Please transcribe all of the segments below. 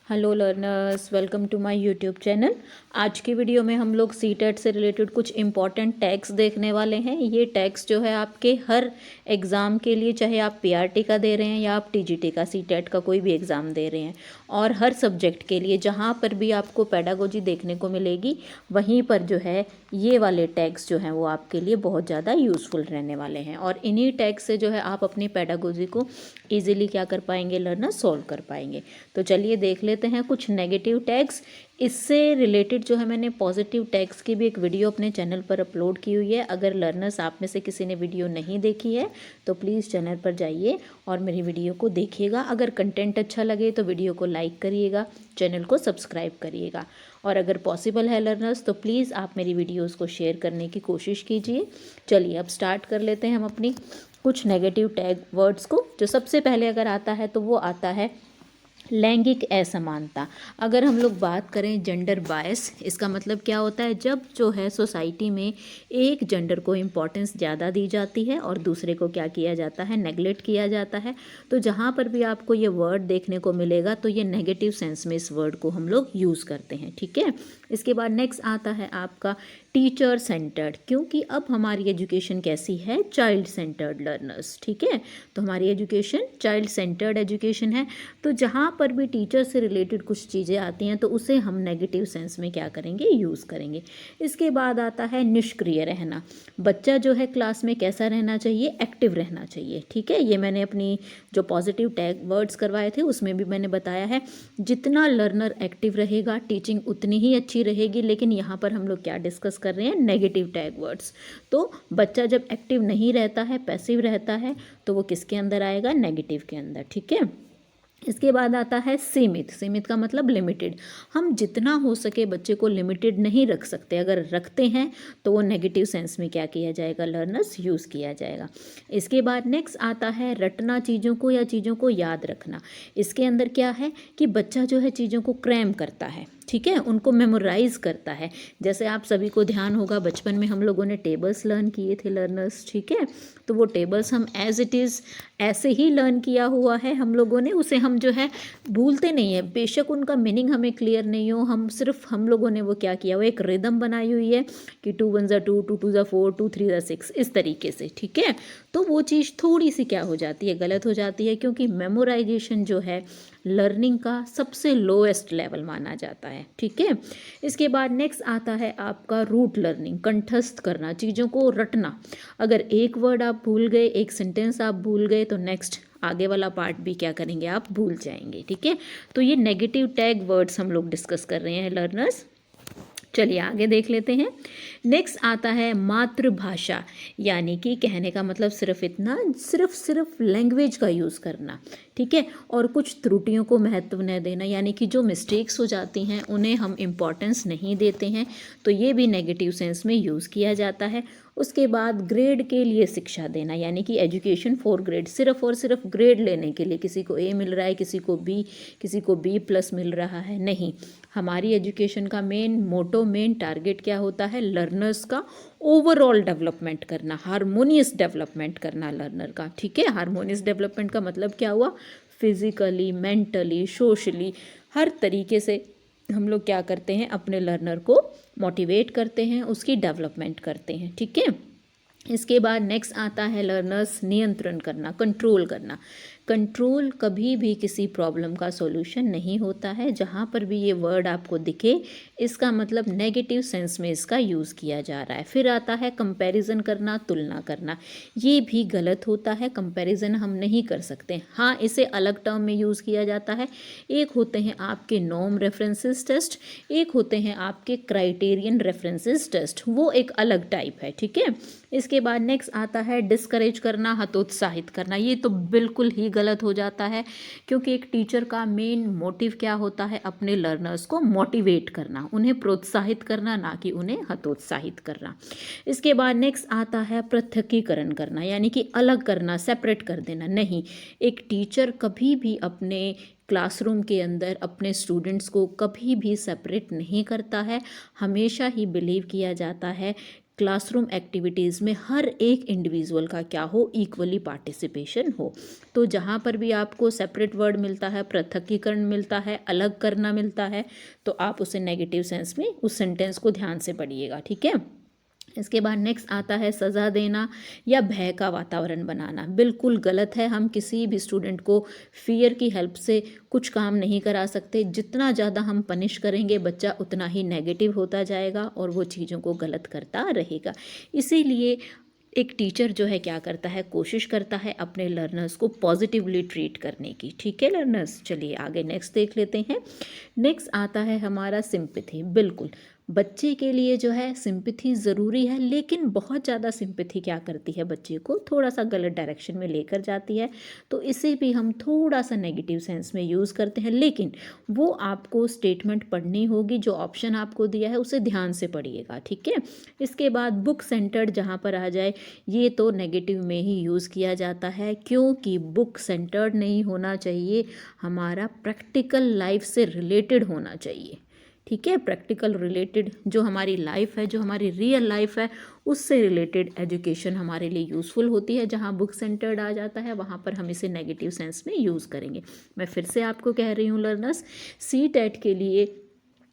Hello learners, welcome to my YouTube channel. आज की video में हम लोग सीटेट से रिलेटेड कुछ इंपॉर्टेंट टैग्स देखने वाले हैं। ये टैग्स जो है आपके हर एग्ज़ाम के लिए, चाहे आप पीआरटी का दे रहे हैं या आप टीजीटी का, सीटेट का कोई भी एग्ज़ाम दे रहे हैं, और हर सब्जेक्ट के लिए जहाँ पर भी आपको पेडागोजी देखने को मिलेगी वहीं पर जो है ये वाले टैग्स जो हैं वो आपके लिए बहुत ज़्यादा यूज़फुल रहने वाले हैं। और इन्हीं टैग्स से जो है आप अपनी पेडागोजी को ईजिली क्या कर पाएंगे, लर्नर्स सॉल्व कर पाएंगे। तो चलिए देख लेते हैं कुछ नेगेटिव टैग्स। इससे रिलेटेड जो है मैंने पॉजिटिव टैग्स की भी एक वीडियो अपने चैनल पर अपलोड की हुई है। अगर लर्नर्स आप में से किसी ने वीडियो नहीं देखी है तो प्लीज़ चैनल पर जाइए और मेरी वीडियो को देखिएगा। अगर कंटेंट अच्छा लगे तो वीडियो को लाइक करिएगा, चैनल को सब्सक्राइब करिएगा, और अगर पॉसिबल है लर्नर्स तो प्लीज़ आप मेरी वीडियोस को शेयर करने की कोशिश कीजिए। चलिए अब स्टार्ट कर लेते हैं हम अपनी कुछ नेगेटिव टैग वर्ड्स को। जो सबसे पहले अगर आता है तो वो आता है लैंगिक असमानता। अगर हम लोग बात करें जेंडर बायस, इसका मतलब क्या होता है, जब जो है सोसाइटी में एक जेंडर को इम्पोर्टेंस ज़्यादा दी जाती है और दूसरे को क्या किया जाता है, नेगलेक्ट किया जाता है। तो जहाँ पर भी आपको ये वर्ड देखने को मिलेगा तो ये नेगेटिव सेंस में इस वर्ड को हम लोग यूज़ करते हैं, ठीक है। इसके बाद नेक्स्ट आता है आपका टीचर सेंटर्ड, क्योंकि अब हमारी एजुकेशन कैसी है, चाइल्ड सेंटर्ड लर्नर्स, ठीक है। तो हमारी एजुकेशन चाइल्ड सेंटर्ड एजुकेशन है। तो जहाँ पर भी टीचर से रिलेटेड कुछ चीज़ें आती हैं तो उसे हम नेगेटिव सेंस में क्या करेंगे, यूज़ करेंगे। इसके बाद आता है निष्क्रिय रहना। बच्चा जो है क्लास में कैसा रहना चाहिए, एक्टिव रहना चाहिए, ठीक है। ये मैंने अपनी जो पॉजिटिव टैग वर्ड्स करवाए थे उसमें भी मैंने बताया है, जितना लर्नर एक्टिव रहेगा टीचिंग उतनी ही अच्छी रहेगी। लेकिन यहाँ पर हम लोग क्या डिस्कस कर रहे हैं, नेगेटिव टैग वर्ड्स। तो बच्चा जब एक्टिव नहीं रहता है, पैसिव रहता है, तो वो किसके अंदर आएगा, नेगेटिव के अंदर, ठीक है। इसके बाद आता है सीमित। सीमित का मतलब लिमिटेड। हम जितना हो सके बच्चे को लिमिटेड नहीं रख सकते, अगर रखते हैं तो वो नेगेटिव सेंस में क्या किया जाएगा, लर्नर्स यूज़ किया जाएगा। इसके बाद नेक्स्ट आता है रटना, चीज़ों को या चीज़ों को याद रखना। इसके अंदर क्या है कि बच्चा जो है चीज़ों को क्रैम करता है, ठीक है, उनको मेमोराइज़ करता है। जैसे आप सभी को ध्यान होगा बचपन में हम लोगों ने टेबल्स लर्न किए थे लर्नर्स, ठीक है। तो वो टेबल्स हम एज इट इज़ ऐसे ही लर्न किया हुआ है हम लोगों ने, उसे हम जो है भूलते नहीं है। बेशक उनका मीनिंग हमें क्लियर नहीं हो, हम लोगों ने वो क्या किया, वो एक रिदम बनाई हुई है कि 2 1 ज़ा 2, 2 2 ज़ा 4, 2 3 ज़ा 6, इस तरीके से, ठीक है। तो वो चीज़ थोड़ी सी क्या हो जाती है, गलत हो जाती है, क्योंकि मेमोराइजेशन जो है लर्निंग का सबसे लोएस्ट लेवल माना जाता है, ठीक है। इसके बाद नेक्स्ट आता है आपका रूट लर्निंग, कंठस्थ करना, चीज़ों को रटना। अगर एक वर्ड आप भूल गए, एक सेंटेंस आप भूल गए तो नेक्स्ट आगे वाला पार्ट भी क्या करेंगे, आप भूल जाएंगे, ठीक है। तो ये नेगेटिव टैग वर्ड्स हम लोग डिस्कस कर रहे हैं लर्नर्स। चलिए आगे देख लेते हैं। नेक्स्ट आता है मातृभाषा, यानी कि कहने का मतलब सिर्फ इतना, सिर्फ लैंग्वेज का यूज़ करना, ठीक है। और कुछ त्रुटियों को महत्व न देना, यानी कि जो मिस्टेक्स हो जाती हैं उन्हें हम इम्पोर्टेंस नहीं देते हैं, तो ये भी नेगेटिव सेंस में यूज़ किया जाता है। उसके बाद ग्रेड के लिए शिक्षा देना, यानी कि एजुकेशन फॉर ग्रेड, सिर्फ और सिर्फ ग्रेड लेने के लिए, किसी को ए मिल रहा है, किसी को बी प्लस मिल रहा है, नहीं। हमारी एजुकेशन का मेन मोटो, मेन टारगेट क्या होता है, लर्नर्स का ओवरऑल डेवलपमेंट करना, हारमोनियस डेवलपमेंट करना लर्नर का, ठीक है। हारमोनियस डेवलपमेंट का मतलब क्या हुआ, फिजिकली, मेंटली, सोशली, हर तरीके से हम लोग क्या करते हैं, अपने लर्नर को मोटिवेट करते हैं, उसकी डेवलपमेंट करते हैं, ठीक है। इसके बाद नेक्स्ट आता है लर्नर्स नियंत्रण करना, कंट्रोल करना। कंट्रोल कभी भी किसी प्रॉब्लम का सॉल्यूशन नहीं होता है। जहाँ पर भी ये वर्ड आपको दिखे इसका मतलब नेगेटिव सेंस में इसका यूज़ किया जा रहा है। फिर आता है कंपैरिजन करना, तुलना करना। ये भी गलत होता है, कंपैरिजन हम नहीं कर सकते। हाँ, इसे अलग टर्म में यूज़ किया जाता है। एक होते हैं आपके नॉर्म रेफरेंसेस टेस्ट, एक होते हैं आपके क्राइटेरियन रेफरेंसेस टेस्ट, वो एक अलग टाइप है, ठीक है। इसके बाद नेक्स्ट आता है डिस्करेज करना, हतोत्साहित करना। ये तो बिल्कुल ही गलत हो जाता है, क्योंकि एक टीचर का मेन मोटिव क्या होता है, अपने लर्नर्स को मोटिवेट करना, उन्हें प्रोत्साहित करना, ना कि उन्हें हतोत्साहित करना। इसके बाद नेक्स्ट आता है पृथकीकरण करना, यानी कि अलग करना, सेपरेट कर देना। नहीं, एक टीचर कभी भी अपने क्लासरूम के अंदर अपने स्टूडेंट्स को कभी भी सेपरेट नहीं करता है। हमेशा ही बिलीव किया जाता है क्लासरूम एक्टिविटीज़ में हर एक इंडिविजुअल का क्या हो, इक्वली पार्टिसिपेशन हो। तो जहाँ पर भी आपको सेपरेट वर्ड मिलता है, पृथकीकरण मिलता है, अलग करना मिलता है, तो आप उसे नेगेटिव सेंस में उस सेंटेंस को ध्यान से पढ़िएगा, ठीक है। इसके बाद नेक्स्ट आता है सज़ा देना या भय का वातावरण बनाना। बिल्कुल गलत है, हम किसी भी स्टूडेंट को फियर की हेल्प से कुछ काम नहीं करा सकते। जितना ज़्यादा हम पनिश करेंगे बच्चा उतना ही नेगेटिव होता जाएगा और वो चीज़ों को गलत करता रहेगा। इसीलिए एक टीचर जो है क्या करता है, कोशिश करता है अपने लर्नर्स को पॉजिटिवली ट्रीट करने की, ठीक है लर्नर्स। चलिए आगे नेक्स्ट देख लेते हैं। नेक्स्ट आता है हमारा सिंपैथी। बिल्कुल बच्चे के लिए जो है सिंपैथी ज़रूरी है, लेकिन बहुत ज़्यादा सिंपैथी क्या करती है, बच्चे को थोड़ा सा गलत डायरेक्शन में लेकर जाती है। तो इसे भी हम थोड़ा सा नेगेटिव सेंस में यूज़ करते हैं, लेकिन वो आपको स्टेटमेंट पढ़नी होगी। जो ऑप्शन आपको दिया है उसे ध्यान से पढ़िएगा, ठीक है। इसके बाद बुक सेंटर्ड जहाँ पर आ जाए, ये तो नेगेटिव में ही यूज़ किया जाता है, क्योंकि बुक सेंटर्ड नहीं होना चाहिए, हमारा प्रैक्टिकल लाइफ से रिलेटेड होना चाहिए, ठीक है। प्रैक्टिकल रिलेटेड जो हमारी लाइफ है, जो हमारी रियल लाइफ है, उससे रिलेटेड एजुकेशन हमारे लिए यूज़फुल होती है। जहाँ बुक सेंटर्ड आ जाता है वहाँ पर हम इसे नेगेटिव सेंस में यूज़ करेंगे। मैं फिर से आपको कह रही हूँ लर्नर्स, सीटेट के लिए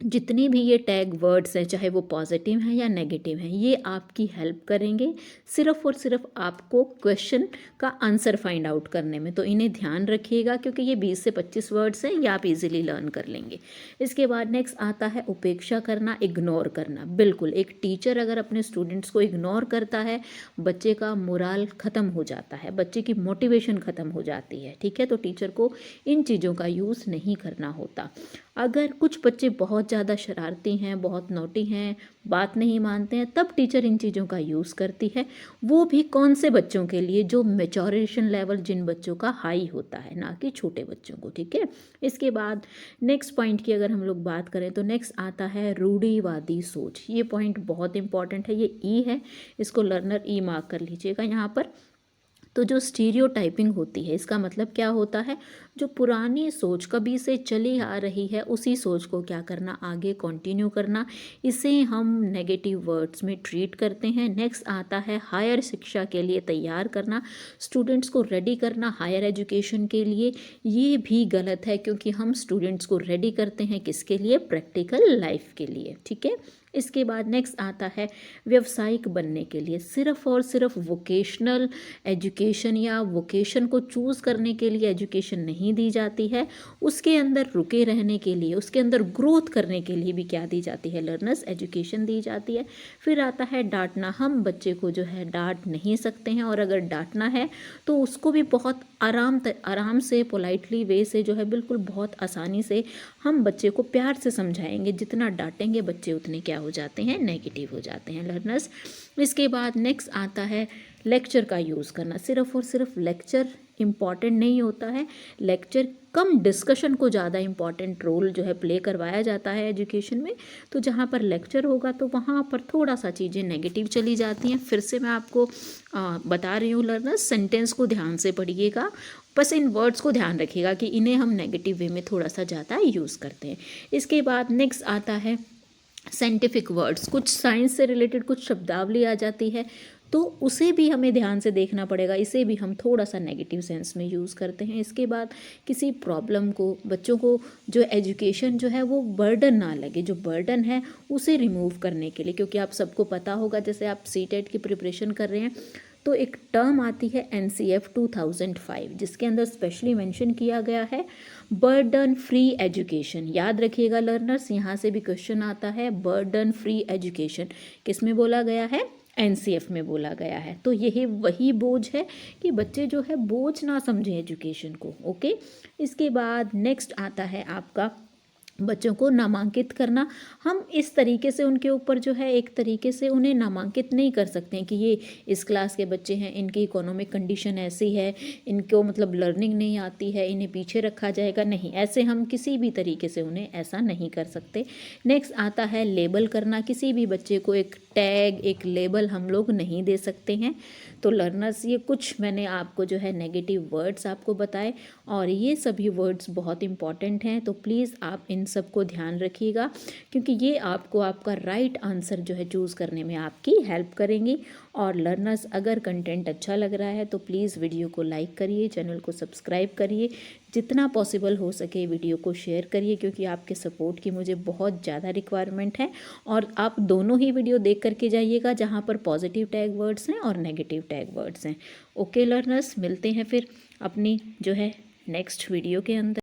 जितनी भी ये टैग वर्ड्स हैं, चाहे वो पॉजिटिव हैं या नेगेटिव हैं, ये आपकी हेल्प करेंगे सिर्फ़ और सिर्फ आपको क्वेश्चन का आंसर फाइंड आउट करने में। तो इन्हें ध्यान रखिएगा, क्योंकि ये 20 से 25 वर्ड्स हैं, ये आप इजीली लर्न कर लेंगे। इसके बाद नेक्स्ट आता है उपेक्षा करना, इग्नोर करना। बिल्कुल एक टीचर अगर अपने स्टूडेंट्स को इग्नोर करता है, बच्चे का मोराल ख़त्म हो जाता है, बच्चे की मोटिवेशन ख़त्म हो जाती है, ठीक है। तो टीचर को इन चीज़ों का यूज़ नहीं करना होता। अगर कुछ बच्चे बहुत ज़्यादा शरारती हैं, बहुत नोटी हैं, बात नहीं मानते हैं, तब टीचर इन चीज़ों का यूज़ करती है। वो भी कौन से बच्चों के लिए, जो मैच्योरेशन लेवल जिन बच्चों का हाई होता है, ना कि छोटे बच्चों को, ठीक है। इसके बाद नेक्स्ट पॉइंट की अगर हम लोग बात करें तो नेक्स्ट आता है रूढ़िवादी सोच। ये पॉइंट बहुत इंपॉर्टेंट है, ये ई है, इसको लर्नर ई मार्क कर लीजिएगा यहाँ पर। तो जो स्टीरियोटाइपिंग होती है, इसका मतलब क्या होता है, जो पुरानी सोच कभी से चली आ रही है उसी सोच को क्या करना, आगे कंटिन्यू करना, इसे हम नेगेटिव वर्ड्स में ट्रीट करते हैं। नेक्स्ट आता है हायर शिक्षा के लिए तैयार करना, स्टूडेंट्स को रेडी करना हायर एजुकेशन के लिए। ये भी गलत है, क्योंकि हम स्टूडेंट्स को रेडी करते हैं किसके लिए, प्रैक्टिकल लाइफ के लिए, ठीक है। इसके बाद नेक्स्ट आता है व्यावसायिक बनने के लिए। सिर्फ और सिर्फ वोकेशनल एजुकेशन या वोकेशन को चूज़ करने के लिए एजुकेशन नहीं दी जाती है, उसके अंदर रुके रहने के लिए, उसके अंदर ग्रोथ करने के लिए भी क्या दी जाती है लर्नर्स, एजुकेशन दी जाती है। फिर आता है डांटना। हम बच्चे को जो है डांट नहीं सकते हैं, और अगर डांटना है तो उसको भी बहुत आराम से, पोलाइटली वे से जो है, बिल्कुल बहुत आसानी से हम बच्चे को प्यार से समझाएंगे। जितना डांटेंगे बच्चे उतने क्या हो जाते हैं, नेगेटिव हो जाते हैं लर्नर्स। इसके बाद नेक्स्ट आता है लेक्चर का यूज़ करना। सिर्फ और सिर्फ लेक्चर इम्पॉर्टेंट नहीं होता है, लेक्चर कम डिस्कशन को ज़्यादा इम्पॉर्टेंट रोल जो है प्ले करवाया जाता है एजुकेशन में। तो जहाँ पर लेक्चर होगा तो वहाँ पर थोड़ा सा चीज़ें नेगेटिव चली जाती हैं। फिर से मैं आपको बता रही हूँ लर्नर्स, सेंटेंस को ध्यान से पढ़िएगा, बस इन वर्ड्स को ध्यान रखिएगा कि इन्हें हम नेगेटिव वे में थोड़ा सा ज़्यादा यूज़ करते हैं। इसके बाद नेक्स्ट आता है साइंटिफिक वर्ड्स। कुछ साइंस से रिलेटेड कुछ शब्दावली आ जाती है, तो उसे भी हमें ध्यान से देखना पड़ेगा, इसे भी हम थोड़ा सा नेगेटिव सेंस में यूज़ करते हैं। इसके बाद किसी प्रॉब्लम को, बच्चों को जो एजुकेशन जो है वो बर्डन ना लगे, जो बर्डन है उसे रिमूव करने के लिए, क्योंकि आप सबको पता होगा, जैसे आप सीटेट की प्रिपरेशन कर रहे हैं तो एक टर्म आती है NCF 2005, जिसके अंदर स्पेशली मेंशन किया गया है बर्डन फ्री एजुकेशन। याद रखिएगा लर्नर्स, यहाँ से भी क्वेश्चन आता है, बर्डन फ्री एजुकेशन किस में बोला गया है, NCF में बोला गया है। तो यही वही बोझ है कि बच्चे जो है बोझ ना समझें एजुकेशन को, ओके। इसके बाद नेक्स्ट आता है आपका बच्चों को नामांकित करना। हम इस तरीके से उनके ऊपर जो है, एक तरीके से उन्हें नामांकित नहीं कर सकते हैं कि ये इस क्लास के बच्चे हैं, इनकी इकोनॉमिक कंडीशन ऐसी है, इनको मतलब लर्निंग नहीं आती है, इन्हें पीछे रखा जाएगा, नहीं, ऐसे हम किसी भी तरीके से उन्हें ऐसा नहीं कर सकते। नेक्स्ट आता है लेबल करना। किसी भी बच्चे को एक टैग, एक लेबल हम लोग नहीं दे सकते हैं। तो लर्नर्स, ये कुछ मैंने आपको जो है नेगेटिव वर्ड्स आपको बताए, और ये सभी वर्ड्स बहुत इंपॉर्टेंट हैं, तो प्लीज़ आप इन सब को ध्यान रखिएगा, क्योंकि ये आपको आपका राइट आंसर जो है चूज़ करने में आपकी हेल्प करेंगी। और लर्नर्स, अगर कंटेंट अच्छा लग रहा है तो प्लीज़ वीडियो को लाइक करिए, चैनल को सब्सक्राइब करिए, जितना पॉसिबल हो सके वीडियो को शेयर करिए, क्योंकि आपके सपोर्ट की मुझे बहुत ज़्यादा रिक्वायरमेंट है। और आप दोनों ही वीडियो देख करके जाइएगा जहाँ पर पॉजिटिव टैग वर्ड्स हैं और नेगेटिव टैग वर्ड्स हैं। ओके लर्नर्स, मिलते हैं फिर अपनी जो है नेक्स्ट वीडियो के अंदर।